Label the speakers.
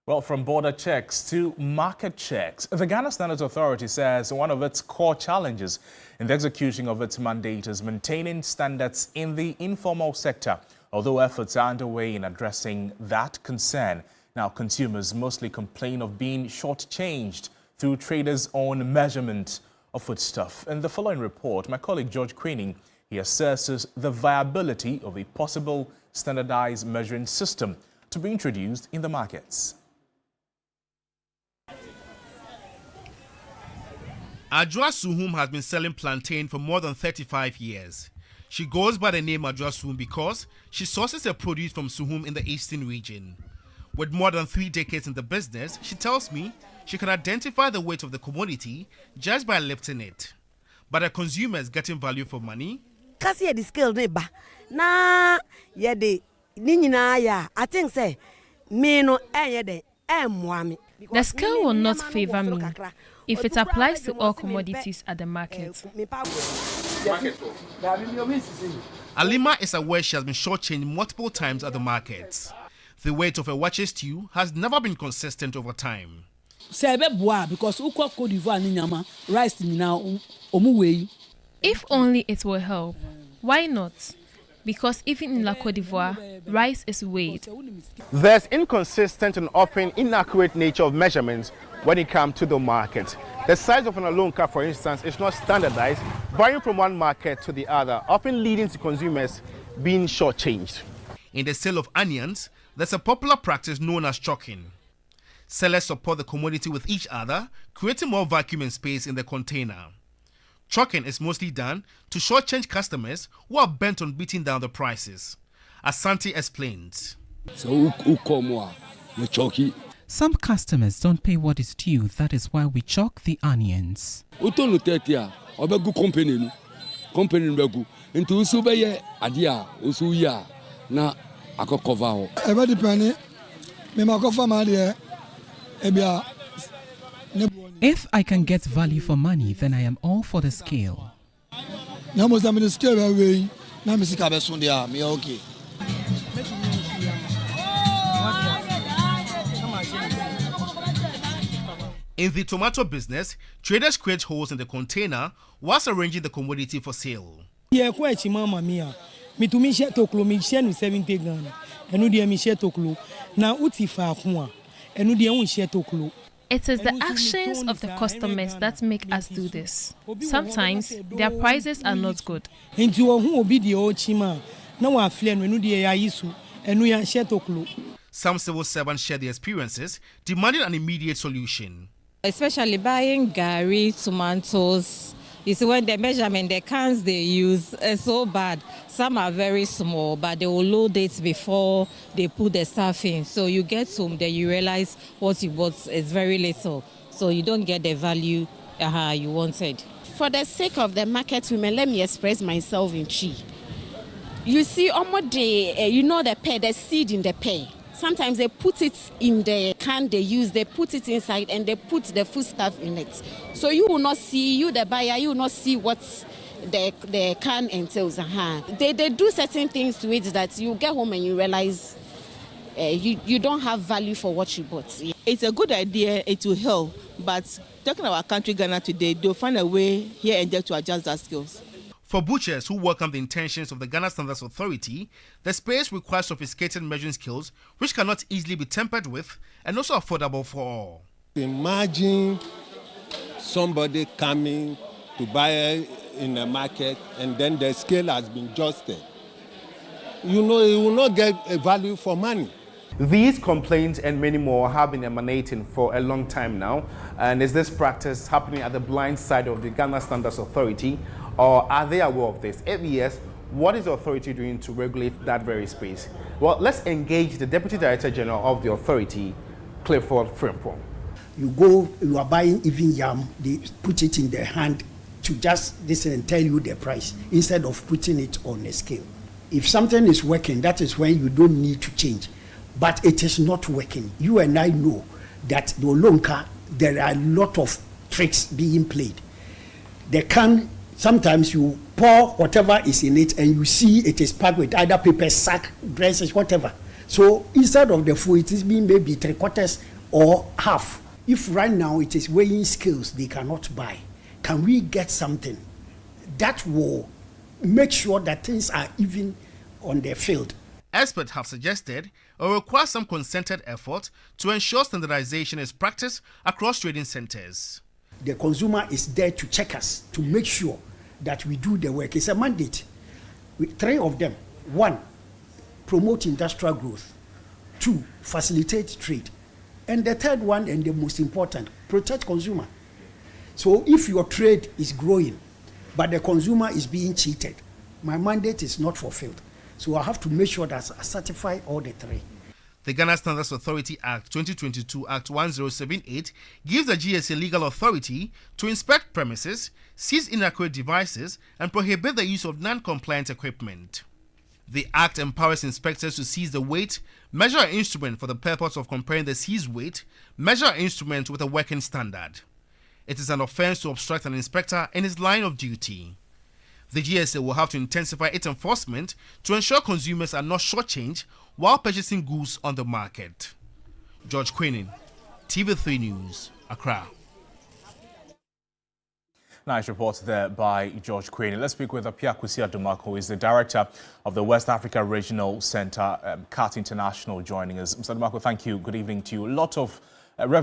Speaker 1: Well, from border checks to market checks, the Ghana Standards Authority says one of its core challenges in the execution of its mandate is maintaining standards in the informal sector, although efforts are underway in addressing that concern. Now, consumers mostly complain of being shortchanged through traders' own measurement of foodstuff. In the following report, my colleague George Queening, he assesses the viability of a possible standardized measuring system to be introduced in the markets.
Speaker 2: Adjoa Suhum has been selling plantain for more than 35 years. She goes by the name Adjoa Suhum because she sources her produce from Suhum in the eastern region. With more than 3 decades in the business, she tells me she can identify the weight of the commodity just by lifting it. But are consumers getting value for money?
Speaker 3: Kasi ye di scale neba na ye de ni nyina ya I think say me no ye de emwa me.
Speaker 4: The scale will not favor me if it applies to all commodities at the market.
Speaker 2: Alima is aware she has been shortchanged multiple times at the markets. The weight of a wache stew has never been consistent over time.
Speaker 5: Because rice now
Speaker 4: If only it will help. Why not? Because even in La Côte d'Ivoire, rice is weighed.
Speaker 2: There's inconsistent and often inaccurate nature of measurements when it comes to the market. The size of an alonka, for instance, is not standardized, varying from one market to the other, often leading to consumers being shortchanged. In the sale of onions, there's a popular practice known as chocking. Sellers support the commodity with each other, creating more vacuum and space in the container. Chocking is mostly done to shortchange customers who are bent on beating down the prices. Asante explains.
Speaker 6: Some customers don't pay what is due, that is why we chalk the onions. If I can get value for money, then I am all for the scale.
Speaker 2: In the tomato business, traders create holes in the container whilst arranging the commodity for sale.
Speaker 4: It is the actions of the customers that make us do this. Sometimes their prices are not good.
Speaker 2: Some civil servants share their experiences, demanding an immediate solution.
Speaker 7: Especially buying gari, tomatoes. You see, when the measurement, the cans they use is so bad. Some are very small, but they will load it before they put the stuff in. So you get home, then you realize what you bought is very little. So you don't get the value you wanted.
Speaker 8: For the sake of the market women, let me express myself in Chi. You see, almost the seed in the pear. Sometimes they put it in the can they use, they put it inside and they put the food stuff in it. So you will not see, you the buyer, you will not see what the can entails. They do certain things to it that you get home and you realize you don't have value for what you bought.
Speaker 9: It's a good idea, it will help, but talking about our country, Ghana today, they'll find a way here and there to adjust their skills.
Speaker 2: For butchers who welcome the intentions of the Ghana Standards Authority, the space requires sophisticated measuring skills which cannot easily be tampered with and also affordable for all.
Speaker 10: Imagine somebody coming to buy in the market and then the scale has been adjusted. You know, you will not get a value for money.
Speaker 2: These complaints and many more have been emanating for a long time now. And is this practice happening at the blind side of the Ghana Standards Authority? Or are they aware of this? If yes, what is the authority doing to regulate that very space? Well, let's engage the Deputy Director General of the authority, Clifford Frimpong.
Speaker 11: You are buying even yam, they put it in their hand to just listen and tell you the price instead of putting it on a scale. If something is working, that is when you don't need to change. But it is not working. You and I know that the Olonka, there are a lot of tricks being played. They can. Sometimes you pour whatever is in it and you see it is packed with either paper, sack, dresses, whatever. So instead of the food, it is being maybe 3/4 or half. If right now it is weighing scales they cannot buy, can we get something that will make sure that things are even on their field?
Speaker 2: Experts have suggested it will require some concerted effort to ensure standardization is practiced across trading centers.
Speaker 11: The consumer is there to check us, to make sure that we do the work. It's a mandate. With 3 of them. 1, promote industrial growth. 2, facilitate trade. And the 3rd one, and the most important, protect consumer. So if your trade is growing, but the consumer is being cheated, my mandate is not fulfilled. So I have to make sure that I certify all the 3.
Speaker 2: The Ghana Standards Authority Act 2022 Act 1078 gives the GSA legal authority to inspect premises, seize inaccurate devices, and prohibit the use of non-compliant equipment. The Act empowers inspectors to seize the weight, measure an instrument for the purpose of comparing the seized weight, measure an instrument with a working standard. It is an offense to obstruct an inspector in his line of duty. The GSA will have to intensify its enforcement to ensure consumers are not shortchanged while purchasing goods on the market. George Queenan, TV3 News, Accra.
Speaker 1: Nice report there by George Queenan. Let's speak with Apia Kwesi Adomako, who is the director of the West Africa Regional Center, CAT International, joining us. Mr. Adomako, thank you. Good evening to you. A lot of revenue